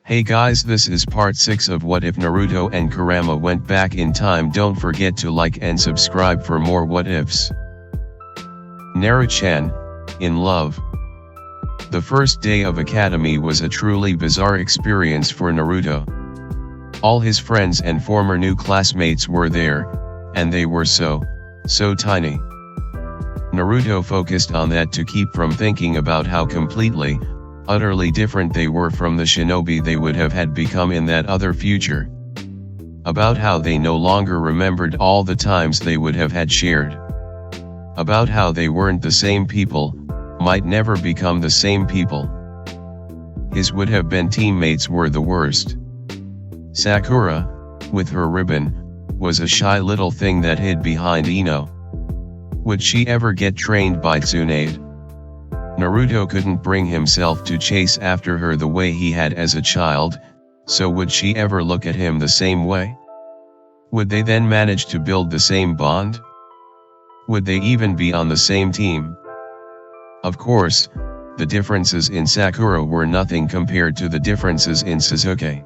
Hey guys, this is part 6 of What If Naruto and Kurama Went Back in Time. Don't forget to like and subscribe for more what ifs. Naruto-chan, in love. The first day of academy was a truly bizarre experience for Naruto. All his friends and former new classmates were there, and they were so tiny. Naruto focused on that to keep from thinking about how completely, utterly different they were from the shinobi they would have had become in that other future. About how they no longer remembered all the times they would have had shared. About how they weren't the same people, might never become the same people. His would have been teammates were the worst. Sakura, with her ribbon, was a shy little thing that hid behind Ino. Would she ever get trained by Tsunade? Naruto couldn't bring himself to chase after her the way he had as a child, so would she ever look at him the same way? Would they then manage to build the same bond? Would they even be on the same team? Of course, the differences in Sakura were nothing compared to the differences in Sasuke.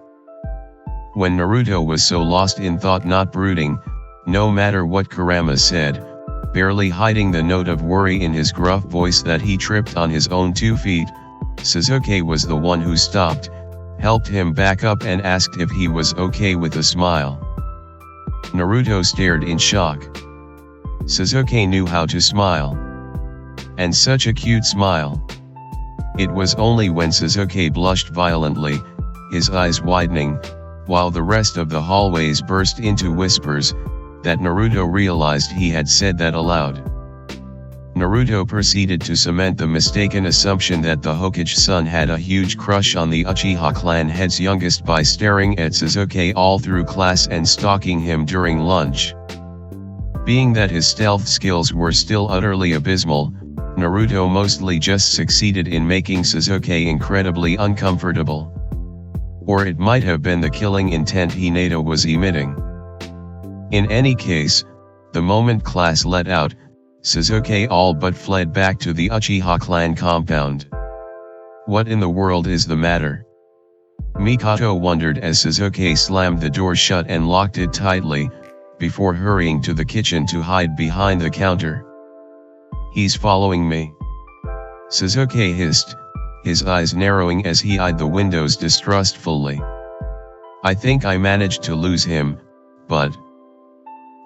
When Naruto was so lost in thought, not brooding, no matter what Kurama said, barely hiding the note of worry in his gruff voice that he tripped on his own 2 feet, Sasuke was the one who stopped, helped him back up and asked if he was okay with a smile. Naruto stared in shock. Sasuke knew how to smile. And such a cute smile. It was only when Sasuke blushed violently, his eyes widening, while the rest of the hallways burst into whispers, that Naruto realized he had said that aloud. Naruto proceeded to cement the mistaken assumption that the Hokage-san had a huge crush on the Uchiha clan head's youngest by staring at Sasuke all through class and stalking him during lunch. Being that his stealth skills were still utterly abysmal, Naruto mostly just succeeded in making Sasuke incredibly uncomfortable. Or it might have been the killing intent Hinata was emitting. In any case, the moment class let out, Sasuke all but fled back to the Uchiha clan compound. What in the world is the matter? Mikoto wondered as Sasuke slammed the door shut and locked it tightly, before hurrying to the kitchen to hide behind the counter. "He's following me," Sasuke hissed, his eyes narrowing as he eyed the windows distrustfully. "I think I managed to lose him, but..."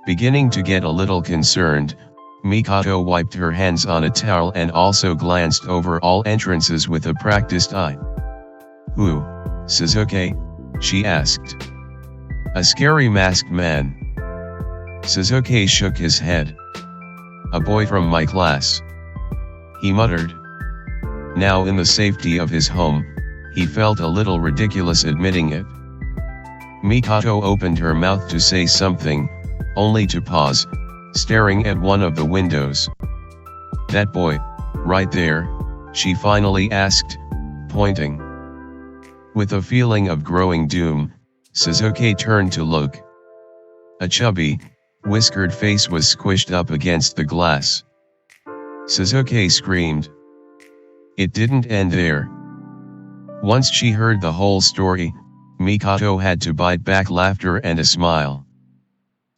Beginning to get a little concerned, Mikoto wiped her hands on a towel and also glanced over all entrances with a practiced eye. "Who, Sasuke?" she asked. "A scary masked man." Sasuke shook his head. "A boy from my class," he muttered. Now in the safety of his home, he felt a little ridiculous admitting it. Mikoto opened her mouth to say something, only to pause, staring at one of the windows. "That boy, right there?" she finally asked, pointing. With a feeling of growing doom, Sasuke turned to look. A chubby, whiskered face was squished up against the glass. Sasuke screamed. It didn't end there. Once she heard the whole story, Mikoto had to bite back laughter and a smile.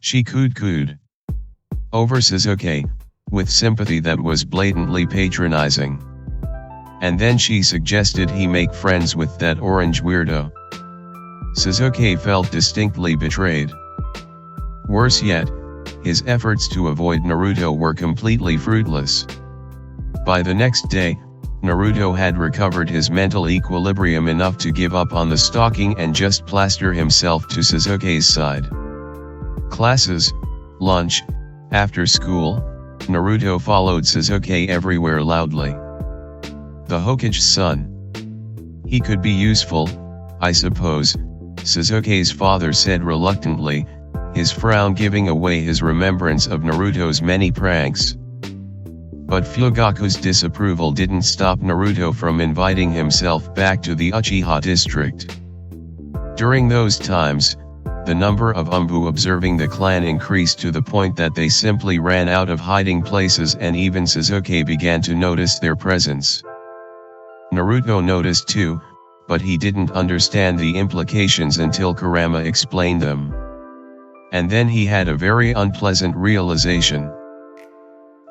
She cooed over Sasuke, with sympathy that was blatantly patronizing. And then she suggested he make friends with that orange weirdo. Sasuke felt distinctly betrayed. Worse yet, his efforts to avoid Naruto were completely fruitless. By the next day, Naruto had recovered his mental equilibrium enough to give up on the stalking and just plaster himself to Sasuke's side. Classes, lunch, after school, Naruto followed Sasuke everywhere loudly. The Hokage-san. "He could be useful, I suppose," Sasuke's father said reluctantly, his frown giving away his remembrance of Naruto's many pranks. But Fugaku's disapproval didn't stop Naruto from inviting himself back to the Uchiha district. During those times, the number of Umbu observing the clan increased to the point that they simply ran out of hiding places and even Sasuke began to notice their presence. Naruto noticed too, but he didn't understand the implications until Kurama explained them. And then he had a very unpleasant realization.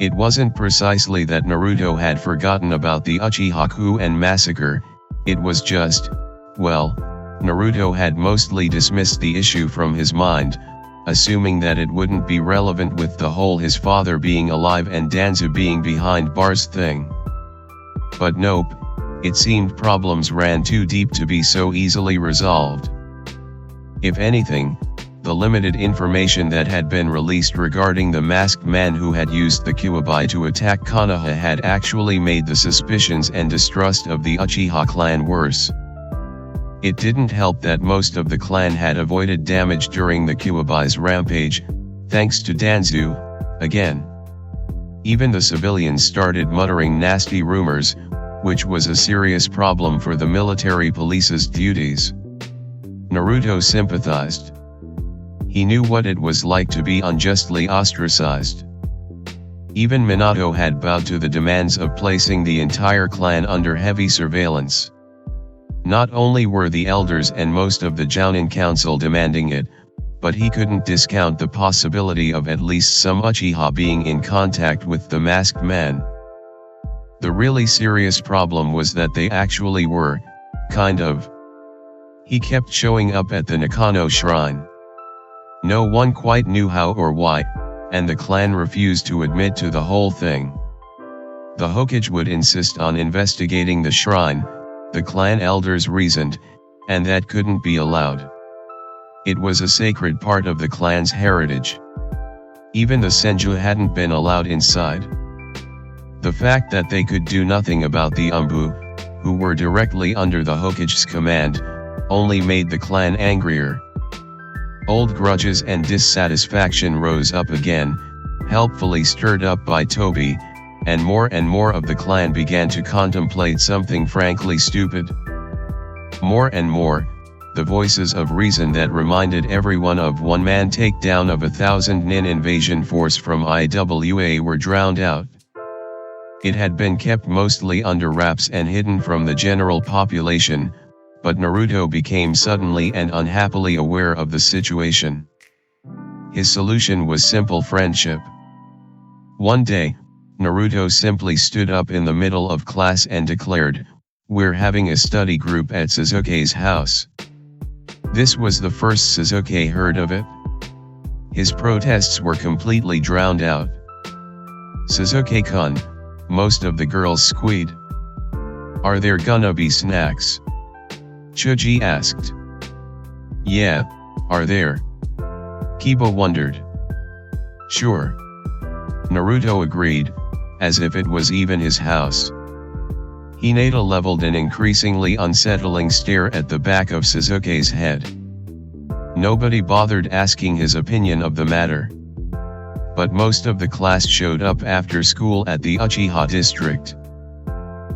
It wasn't precisely that Naruto had forgotten about the Uchiha coup and massacre, it was just, well, Naruto had mostly dismissed the issue from his mind, assuming that it wouldn't be relevant with the whole his father being alive and Danzo being behind bars thing. But nope, it seemed problems ran too deep to be so easily resolved. If anything, the limited information that had been released regarding the masked man who had used the Kyuubi to attack Konoha had actually made the suspicions and distrust of the Uchiha clan worse. It didn't help that most of the clan had avoided damage during the Kyuubi's rampage, thanks to Danzo, again. Even the civilians started muttering nasty rumors, which was a serious problem for the military police's duties. Naruto sympathized. He knew what it was like to be unjustly ostracized. Even Minato had bowed to the demands of placing the entire clan under heavy surveillance. Not only were the elders and most of the Jounin Council demanding it, but he couldn't discount the possibility of at least some Uchiha being in contact with the masked man. The really serious problem was that they actually were, kind of. He kept showing up at the Nakano shrine. No one quite knew how or why, and the clan refused to admit to the whole thing. The Hokage would insist on investigating the shrine, the clan elders reasoned, and that couldn't be allowed. It was a sacred part of the clan's heritage. Even the Senju hadn't been allowed inside. The fact that they could do nothing about the Umbu, who were directly under the Hokage's command, only made the clan angrier. Old grudges and dissatisfaction rose up again, helpfully stirred up by Toby, and more of the clan began to contemplate something frankly stupid. More and more, the voices of reason that reminded everyone of one-man takedown of 1,000 nin invasion force from IWA were drowned out. It had been kept mostly under wraps and hidden from the general population, but Naruto became suddenly and unhappily aware of the situation. His solution was simple friendship. One day, Naruto simply stood up in the middle of class and declared, "We're having a study group at Sasuke's house." This was the first Sasuke heard of it. His protests were completely drowned out. "Sasuke-kun," most of the girls squeaked. "Are there gonna be snacks?" Chuji asked. "Yeah, are there?" Kiba wondered. "Sure." Naruto agreed, as if it was even his house. Hinata leveled an increasingly unsettling stare at the back of Sasuke's head. Nobody bothered asking his opinion of the matter. But most of the class showed up after school at the Uchiha district.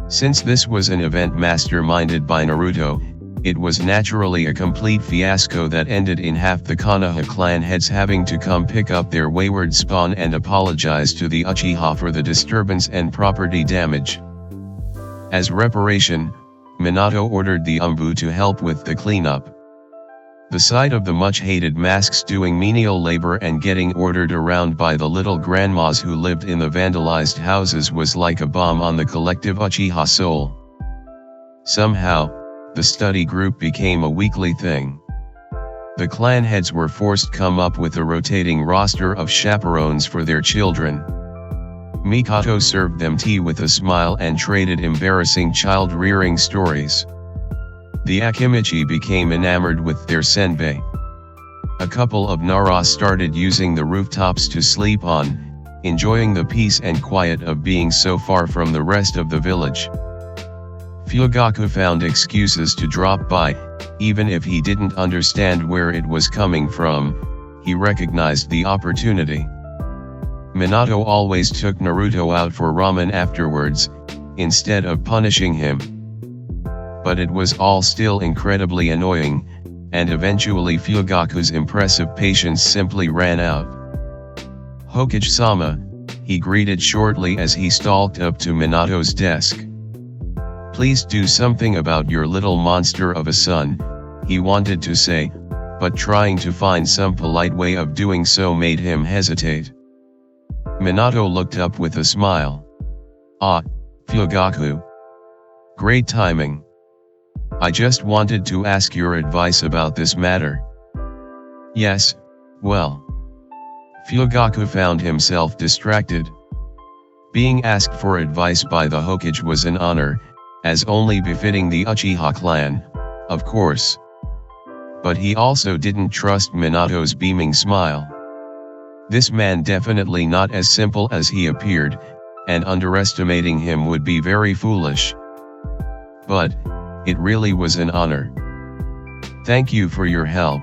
Since this was an event masterminded by Naruto, it was naturally a complete fiasco that ended in half the Konoha clan heads having to come pick up their wayward spawn and apologize to the Uchiha for the disturbance and property damage. As reparation, Minato ordered the Umbu to help with the cleanup. The sight of the much-hated masks doing menial labor and getting ordered around by the little grandmas who lived in the vandalized houses was like a bomb on the collective Uchiha soul. Somehow, the study group became a weekly thing. The clan heads were forced to come up with a rotating roster of chaperones for their children. Mikoto served them tea with a smile and traded embarrassing child-rearing stories. The Akimichi became enamored with their senbei. A couple of Nara started using the rooftops to sleep on, enjoying the peace and quiet of being so far from the rest of the village. Fugaku found excuses to drop by, even if he didn't understand where it was coming from. He recognized the opportunity. Minato always took Naruto out for ramen afterwards, instead of punishing him. But it was all still incredibly annoying, and eventually Fugaku's impressive patience simply ran out. "Hokage-sama," he greeted shortly as he stalked up to Minato's desk. Please do something about your little monster of a son, he wanted to say, but trying to find some polite way of doing so made him hesitate. Minato looked up with a smile. Ah, Fugaku. Great timing. I just wanted to ask your advice about this matter. Yes, well. Fugaku found himself distracted. Being asked for advice by the Hokage was an honor, as only befitting the Uchiha clan, of course. But he also didn't trust Minato's beaming smile. This man definitely not as simple as he appeared, and underestimating him would be very foolish. But, it really was an honor. Thank you for your help.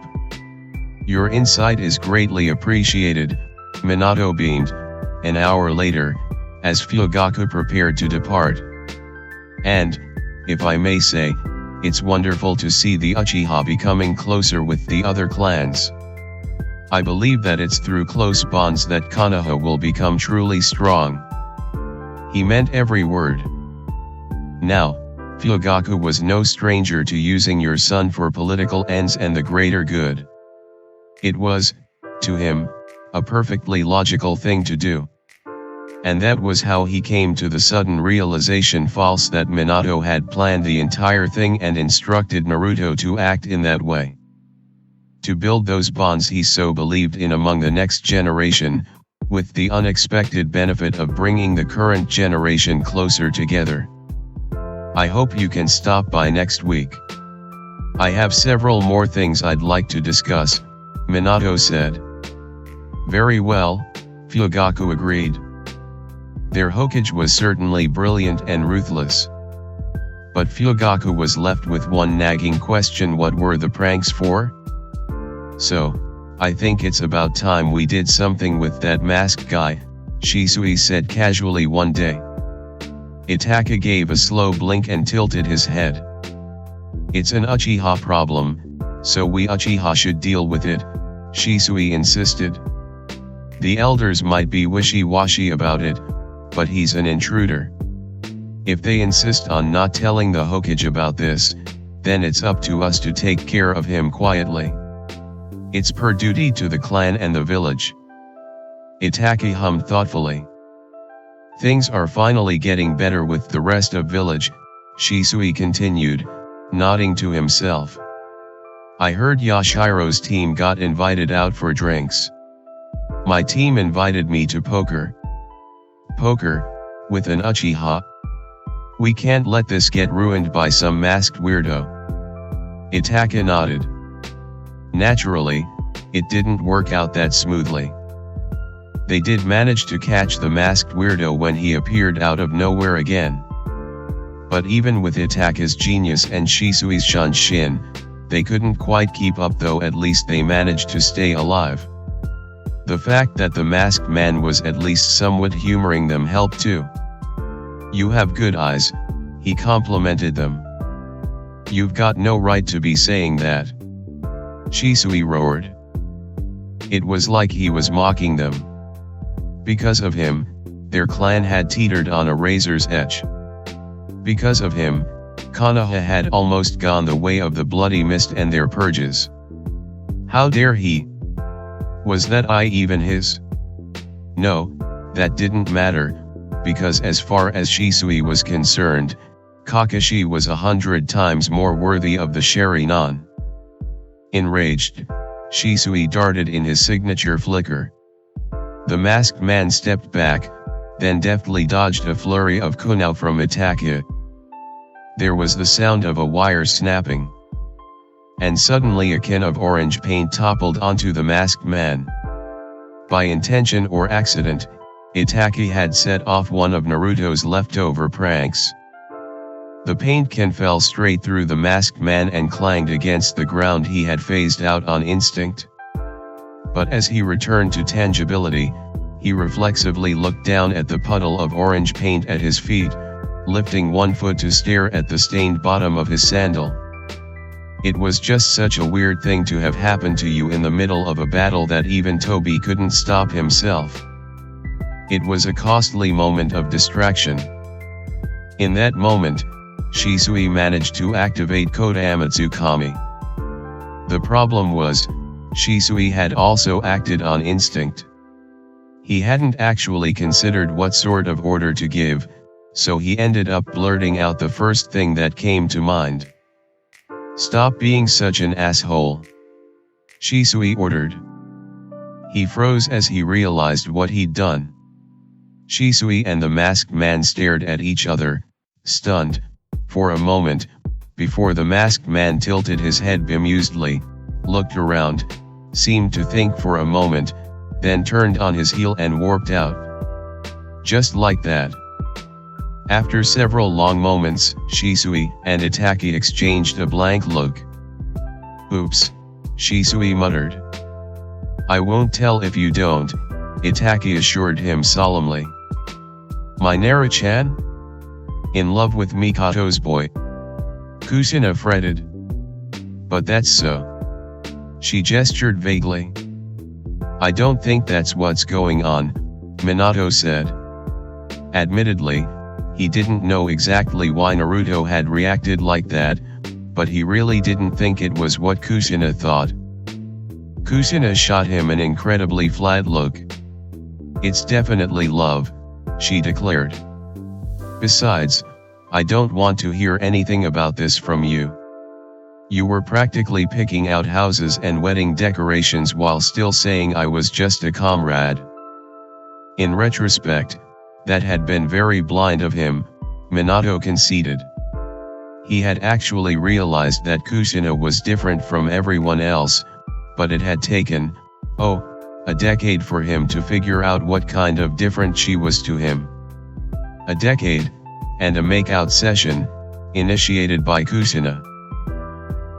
Your insight is greatly appreciated, Minato beamed, an hour later, as Fugaku prepared to depart. And, if I may say, it's wonderful to see the Uchiha becoming closer with the other clans. I believe that it's through close bonds that Konoha will become truly strong. He meant every word. Now, Fugaku was no stranger to using your son for political ends and the greater good. It was, to him, a perfectly logical thing to do. And that was how he came to the sudden realization false that Minato had planned the entire thing and instructed Naruto to act in that way. To build those bonds he so believed in among the next generation, with the unexpected benefit of bringing the current generation closer together. I hope you can stop by next week. I have several more things I'd like to discuss, Minato said. Very well, Fugaku agreed. Their Hokage was certainly brilliant and ruthless. But Fugaku was left with one nagging question: what were the pranks for? So, I think it's about time we did something with that masked guy, Shisui said casually one day. Itachi gave a slow blink and tilted his head. It's an Uchiha problem, so we Uchiha should deal with it, Shisui insisted. The elders might be wishy-washy about it, but he's an intruder. If they insist on not telling the Hokage about this, then it's up to us to take care of him quietly. It's per duty to the clan and the village. Itachi hummed thoughtfully. Things are finally getting better with the rest of village, Shisui continued, nodding to himself. I heard Yashiro's team got invited out for drinks. My team invited me to poker. Poker, with an Uchiha? We can't let this get ruined by some masked weirdo. Itachi nodded. Naturally, it didn't work out that smoothly. They did manage to catch the masked weirdo when he appeared out of nowhere again. But even with Itachi's genius and Shisui's shanshin, they couldn't quite keep up, though at least they managed to stay alive. The fact that the masked man was at least somewhat humoring them helped too. You have good eyes, he complimented them. You've got no right to be saying that, Shisui roared. It was like he was mocking them. Because of him, their clan had teetered on a razor's edge. Because of him, Konoha had almost gone the way of the bloody mist and their purges. How dare he? Was that eye even his? No, that didn't matter, because as far as Shisui was concerned, Kakashi was 100 times more worthy of the Sharingan. Enraged, Shisui darted in his signature flicker. The masked man stepped back, then deftly dodged a flurry of kunai from Itachi. There was the sound of a wire snapping. And suddenly a can of orange paint toppled onto the masked man. By intention or accident, Itachi had set off one of Naruto's leftover pranks. The paint can fell straight through the masked man and clanged against the ground he had phased out on instinct. But as he returned to tangibility, he reflexively looked down at the puddle of orange paint at his feet, lifting one foot to stare at the stained bottom of his sandal. It was just such a weird thing to have happened to you in the middle of a battle that even Toby couldn't stop himself. It was a costly moment of distraction. In that moment, Shisui managed to activate Kota Amatsukami. The problem was, Shisui had also acted on instinct. He hadn't actually considered what sort of order to give, so he ended up blurting out the first thing that came to mind. "Stop being such an asshole," Shisui ordered. He froze as he realized what he'd done. Shisui and the masked man stared at each other, stunned, for a moment, before the masked man tilted his head bemusedly, looked around, seemed to think for a moment, then turned on his heel and warped out. Just like that. After several long moments, Shisui and Itaki exchanged a blank look. "Oops," Shisui muttered. "I won't tell if you don't," Itaki assured him solemnly. "My Nara-chan? In love with Mikato's boy?" Kushina fretted. "But that's so." She gestured vaguely. "I don't think that's what's going on," Minato said. Admittedly, he didn't know exactly why Naruto had reacted like that, but he really didn't think it was what Kushina thought. Kushina shot him an incredibly flat look. "It's definitely love," she declared. "Besides, I don't want to hear anything about this from you. You were practically picking out houses and wedding decorations while still saying I was just a comrade." In retrospect, that had been very blind of him, Minato conceded. He had actually realized that Kushina was different from everyone else, but it had taken, a decade for him to figure out what kind of different she was to him. A decade, and a make-out session, initiated by Kushina.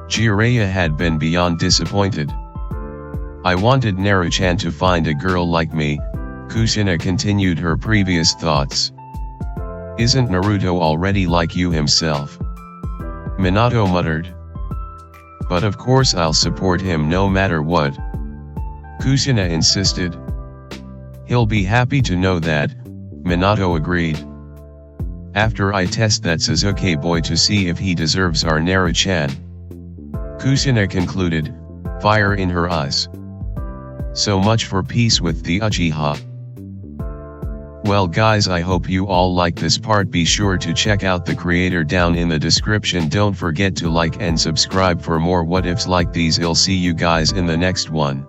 Jiraiya had been beyond disappointed. "I wanted Naru-chan to find a girl like me," Kushina continued her previous thoughts. "Isn't Naruto already like you himself?" Minato muttered. "But of course I'll support him no matter what," Kushina insisted. "He'll be happy to know that," Minato agreed. "After I test that Suzuki boy to see if he deserves our Naru-chan," Kushina concluded, fire in her eyes. So much for peace with the Uchiha. Well guys, I hope you all like this part. Be sure to check out the creator down in the description. Don't forget to like and subscribe for more what ifs like these. I'll see you guys in the next one.